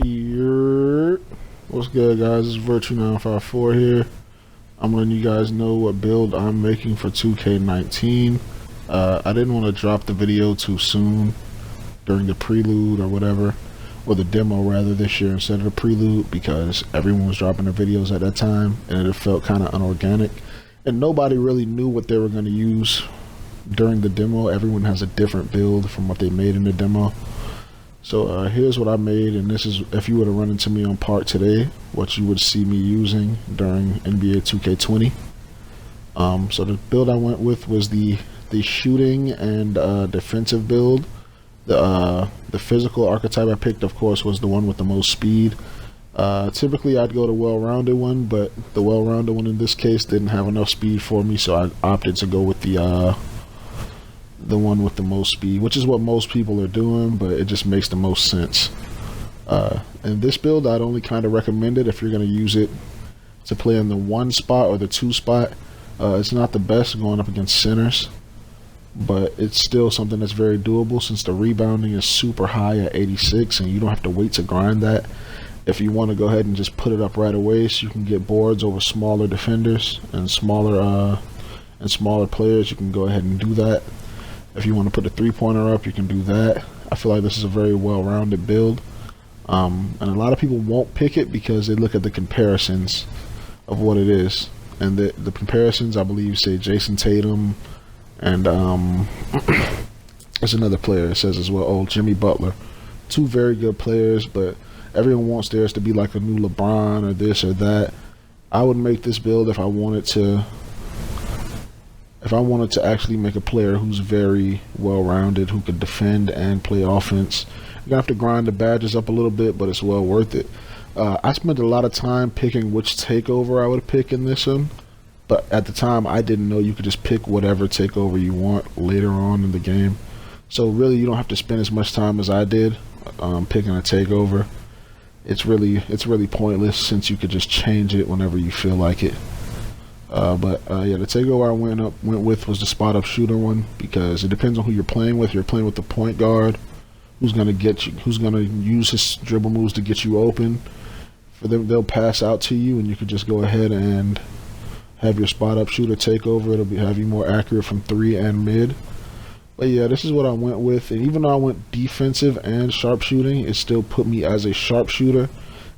What's good, guys? It's Virtue954 here. I'm letting you guys know what build I'm making for 2K19. I didn't want to drop the video too soon during the prelude or whatever, or the demo rather, this year instead of the prelude, because everyone was dropping their videos at that time and it felt kind of unorganic and nobody really knew what they were going to use during the demo. Everyone has a different build from what they made in the demo. So here's what I made, and this is, if you were to run into me on Park today, what you would see me using during NBA 2K20. So the build I went with was the shooting and defensive build. The physical archetype I picked, of course, was the one with the most speed. Typically I'd go the well-rounded one, but the well-rounded one in this case didn't have enough speed for me, so I opted to go with the one with the most speed, which is what most people are doing, but it just makes the most sense. And this build I'd only kind of recommend it if you're going to use it to play in the 1 spot or the 2 spot. It's not the best going up against centers, but it's still something that's very doable since the rebounding is super high at 86 and you don't have to wait to grind that. If you want to go ahead and just put it up right away so you can get boards over smaller defenders and smaller players, you can go ahead and do that. If you want to put a 3-pointer up, you can do that. I feel like this is a very well-rounded build. And a lot of people won't pick it because they look at the comparisons of what it is. And the comparisons, I believe, say Jason Tatum and there's another player it says as well, Jimmy Butler. 2 very good players, but everyone wants theirs to be like a new LeBron or this or that. I would make this build if I wanted to actually make a player who's very well-rounded, who could defend and play offense. You're gonna have to grind the badges up a little bit, but it's well worth it. I spent a lot of time picking which takeover I would pick in this one, but at the time I didn't know you could just pick whatever takeover you want later on in the game. So really you don't have to spend as much time as I did picking a takeover. It's really pointless since you could just change it whenever you feel like it. Yeah, the takeover I went with was the spot up shooter one, because it depends on who you're playing with. You're playing with the point guard, who's gonna use his dribble moves to get you open. For them, they'll pass out to you, and you could just go ahead and have your spot up shooter take over. It'll have you more accurate from 3 and mid. But yeah, this is what I went with, and even though I went defensive and sharpshooting, it still put me as a sharpshooter.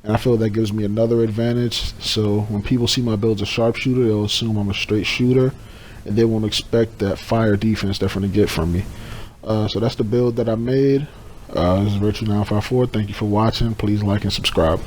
And I feel that gives me another advantage. So when people see my build as a sharpshooter, they'll assume I'm a straight shooter, and they won't expect that fire defense they're going to get from me. So that's the build that I made. This is Virtue954. Thank you for watching. Please like and subscribe.